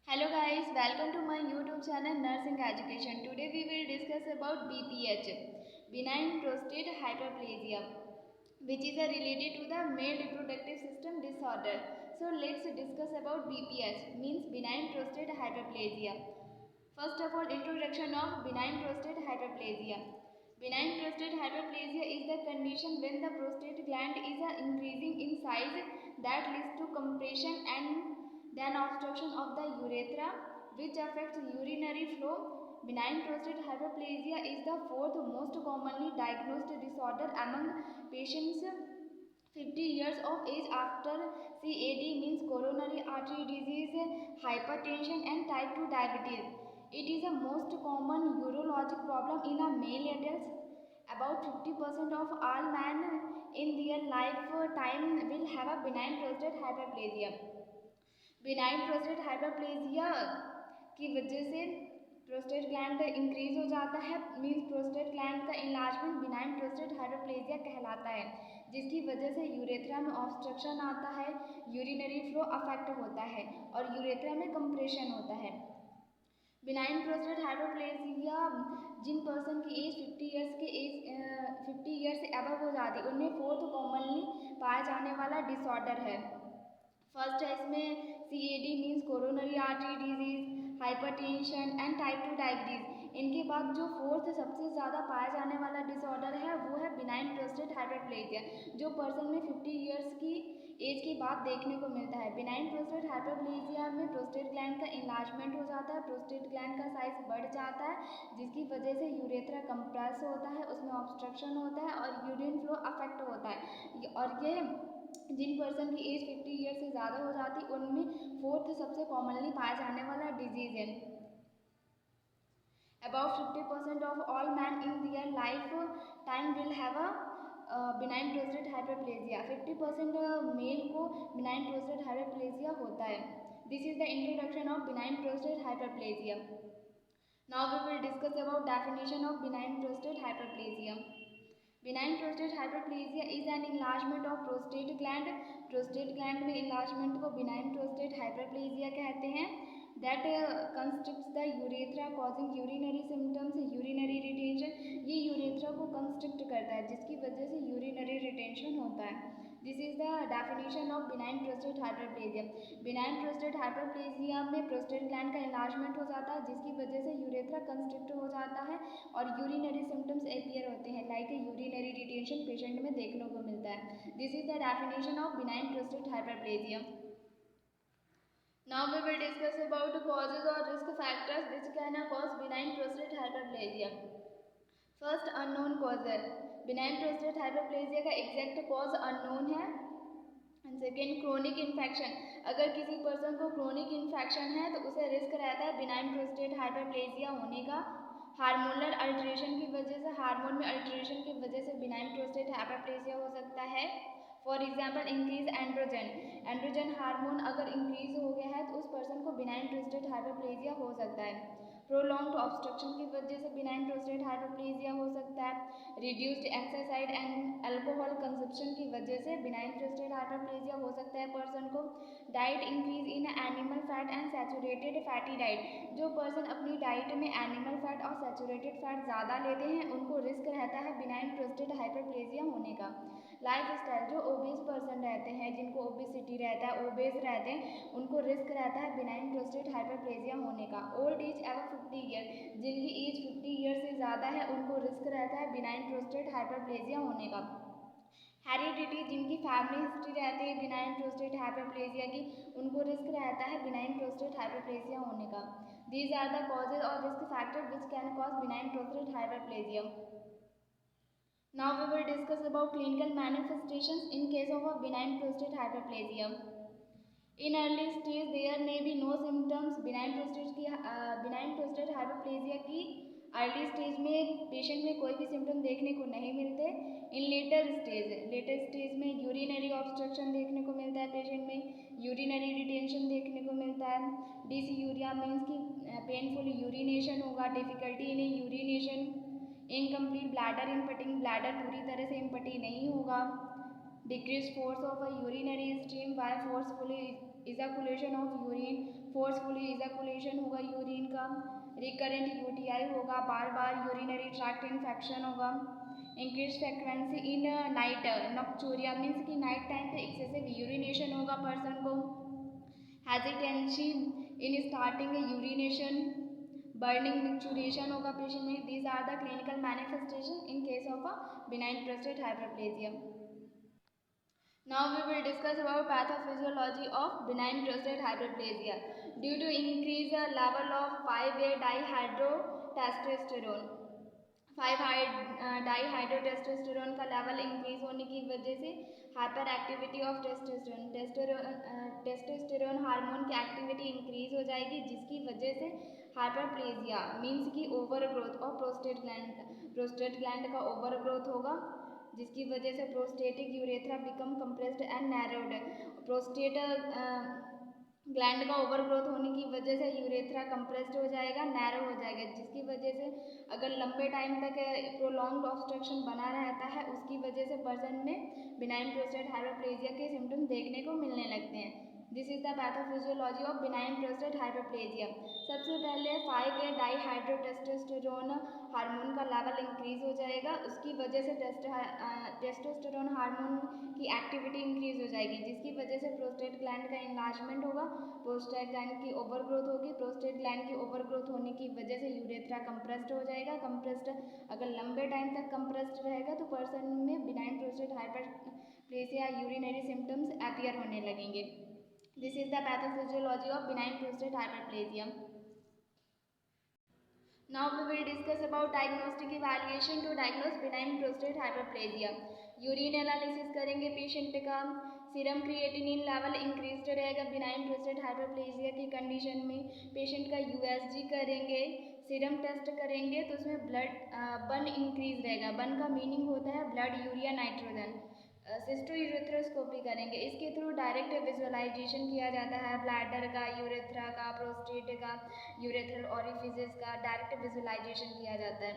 Hello guys, welcome to my YouTube channel Nursing Education. Today we will discuss about BPH, benign prostate hyperplasia, which is related to the male reproductive system disorder. So let's discuss about BPH, means benign prostate hyperplasia. First of all, introduction of benign prostate hyperplasia. Benign prostate hyperplasia is the condition when the prostate gland is increasing in size that leads to compression and then obstruction of the urethra, which affects urinary flow. Benign prostate hyperplasia is the fourth most commonly diagnosed disorder among patients 50 years of age after CAD, means coronary artery disease, hypertension and type 2 diabetes. It is the most common urologic problem in a male adults. About 50% of all men in their lifetime will have a benign prostate hyperplasia. Benign prostate hyperplasia की वजह से prostate gland increase हो जाता है, means prostate gland का enlargement benign prostate hyperplasia कहलाता है, जिसकी वजह से यूरेथ्रा में ऑब्स्ट्रक्शन आता है, यूरिनरी फ्लो अफेक्ट होता है और यूरेथ्रा में कंप्रेशन होता है। बिनाइन प्रोस्टेट हाइपरप्लेजिया जिन पर्सन की एज 50 ईयर्स से अबव हो जाती है उनमें फोर्थ कॉमनली पाया जाने वाला डिसऑर्डर है। फर्स्ट है इसमें CAD, means coronary artery disease, hypertension and type 2 diabetes. इनके बाद जो फोर्थ सबसे ज़्यादा पाया जाने वाला डिसऑर्डर है वो है बिनाइन प्रोस्टेट हाइपरप्लेजिया, जो पर्सन में 50 ईयर्स की एज के बाद देखने को मिलता है। बिनाइन प्रोस्टेट हाइपरप्लेजिया में प्रोस्टेट ग्लैंड का इन्लार्जमेंट हो जाता है, प्रोस्टेट ग्लैंड का साइज बढ़ जाता है, जिसकी वजह से यूरेथ्रा कंप्रेस होता है, उसमें ऑब्स्ट्रक्शन होता है और यूरिन फ्लो अफेक्ट होता है। और ये जिन पर्सन की एज 50 ईयर से ज़्यादा हो जाती उनमें फोर्थ सबसे कॉमनली पाया जाने वाला डिजीज है। About 50% of all men in their lifetime will have a benign prostate hyperplasia. 50% mail को benign prostate hyperplasia होता है। This is the introduction of benign prostate hyperplasia. Now we will discuss about definition of benign prostate hyperplasia. Benign prostate hyperplasia is an enlargement of prostate gland. Prostate gland में enlargement को benign prostate hyperplasia कहते हैं। That constricts the urethra causing urinary symptoms, urinary retention. ये urethra को constrict करता है जिसकी वजह से urinary retention होता है। This is the definition of benign prostate hyperplasia. Benign prostate hyperplasia में prostate gland का enlargement हो जाता है जिसकी वजह से urethra constrict हो जाता है और urinary symptoms appear होते हैं, like urinary retention patient में देखने को मिलता है। This is the definition of benign prostate hyperplasia. Now we will discuss about causes or risk factors which can cause benign prostate hyperplasia. First, unknown causes. Benign prostate hyperplasia का exact cause unknown है। Second, chronic infection. अगर किसी person को chronic infection है तो उसे risk रहता है बिनाइन प्रोस्टेट हाइपरप्लेजिया होने का। हार्मोनल अल्ट्रेशन की वजह से, हार्मोन में अल्ट्रेशन की वजह से बिनाइन प्रोस्टेट हाइपरप्लेजिया हो सकता है। For example, increase androgen. Androgen hormone अगर इंक्रीज हो गया है तो उस पर्सन को बिनाइन प्रोस्टेट हाइपरप्लेजिया हो सकता है। प्रोलॉन्ग्ड ऑब्स्ट्रक्शन की वजह से बिनाइन प्रोस्टेट हाइपरप्लेजिया हो सकता है। Reduced exercise and alcohol consumption की वजह से बिनाइन प्रोस्टेट हाइपरप्लेजिया हो सकता है पर्सन को। Diet increase in animal fat and saturated fatty diet. जो पर्सन अपनी डाइट में एनिमल फैट और सैचुरेटेड फैट ज़्यादा लेते हैं उनको रिस्क रहता है बिनाइन प्रोस्टेट हाइपरप्लेजिया होने का। लाइफ स्टाइल, जो ओबेस पर्सन रहते हैं, जिनको ओबेसिटी रहता है, ओबेस रहते हैं, उनको रिस्क रहता है बिनाइन प्रोस्टेट हाइपरप्लेजिया होने का। ओल्ड एज एवर 50 ईयर, जिनकी एज 50 ईयर से ज़्यादा है उनको रिस्क रहता है बिनाइन प्रोस्टेट हाइपरप्लेजिया होने का। हेरिडिटी, जिनकी फैमिली हिस्ट्री रहती है बिनाइन प्रोस्टेट हाइपरप्लेजिया की, उनको रिस्क रहता है बिनाइन प्रोस्टेट हाइपरप्लेजिया होने का। दीज आर द कॉजेज और risk factor which can cause benign prostate hyperplasia. Now we will discuss about clinical manifestations in case of a benign prostate hyperplasia. In early stage there may be no symptoms. benign prostate hyperplasia की early stage में patient में कोई भी symptom देखने को नहीं मिलते। इन later stage में यूरिनरी ऑब्स्ट्रक्शन देखने को मिलता है पेशेंट में, यूरिनरी रिटेंशन देखने को मिलता है। डिसयूरिया मीन्स की पेनफुल यूरिनेशन होगा, difficulty in urination, incomplete bladder emptying, bladder पूरी तरह से इनपटी नहीं होगा। Decrease force of a urinary stream by forcefully ejaculation of urine, forcefully ejaculation होगा यूरिन का, रिकरेंट यूटीआई होगा, बार बार यूरिनरी ट्रैक्ट इन्फेक्शन होगा, increase frequency in night nocturia means कि नाइट टाइम पे एक्सेसिव यूरिनेशन होगा पर्सन को, hesitancy in starting urination, burning micturition होगा पेशेंट में. These are the clinical manifestation in case of a benign prostate hyperplasia. Now we will discuss about pathophysiology of benign prostate hyperplasia. Due to increase level of 5-A dihydrotestosterone, 5-dihydrotestosterone का level increase होने की वजह से hyper activity of testosterone hormone की activity increase हो जाएगी, जिसकी वजह से हाइपरप्लेजिया मीन्स की ओवर ग्रोथ और प्रोस्टेट ग्लैंड का ओवर ग्रोथ होगा, जिसकी वजह से prostatic urethra become compressed and narrowed. Prostate gland का ओवर ग्रोथ होने की वजह से यूरेथ्रा कंप्रेस्ड हो जाएगा, नैरो हो जाएगा, जिसकी वजह से अगर लंबे टाइम तक प्रोलॉन्ग्ड ऑब्स्ट्रक्शन बना रहता है, उसकी वजह से पर्सन में बिनाइन प्रोस्टेट हाइपरप्लेजिया के सिम्टम्स देखने को मिलने लगते हैं. This is the pathophysiology of benign prostate hyperplasia. सबसे पहले 5-A डाईहाइड्रोटेस्टोस्टेरोन हार्मोन का लेवल इंक्रीज हो जाएगा, उसकी वजह से टेस्टोस्टेरोन हार्मोन की एक्टिविटी इंक्रीज हो जाएगी, जिसकी वजह से प्रोस्टेट ग्लैंड का इन्लार्जमेंट होगा, प्रोस्टेट ग्लैंड की ओवर ग्रोथ होगी, प्रोस्टेट ग्लैंड की ओवर ग्रोथ होने की वजह से यूरेथ्रा कंप्रेस्ड हो जाएगा. कंप्रेस्ड अगर लंबे टाइम तक कंप्रेस्ड रहेगा तो पर्सन में benign prostate hyperplasia urinary symptoms appear होने लगेंगे. This is the pathophysiology of benign prostate hyperplasia. Now we will discuss about diagnostic evaluation to diagnose benign prostate hyperplasia. Urine analysis करेंगे patient का, serum creatinine level increase रहेगा benign prostate hyperplasia की condition में. Patient का USG करेंगे, serum test करेंगे तो उसमें ब्लड बन इंक्रीज रहेगा. बन का मीनिंग होता है ब्लड यूरिया नाइट्रोजन. सिस्टोयूरेथ्रोस्कोपी करेंगे, इसके थ्रू डायरेक्ट विजुअलाइजेशन किया जाता है ब्लैडर का, यूरेथ्रा का, प्रोस्टेट का, यूरेथ्रल ओरिफिसेस का डायरेक्ट विजुअलाइजेशन किया जाता है.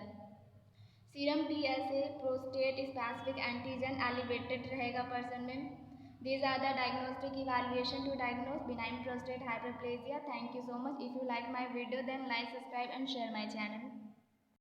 Serum PSA prostate specific antigen elevated रहेगा पर्सन में. These are the diagnostic evaluation to diagnose benign prostate hyperplasia. Thank you so much. If you like my video, then like, subscribe and share my channel.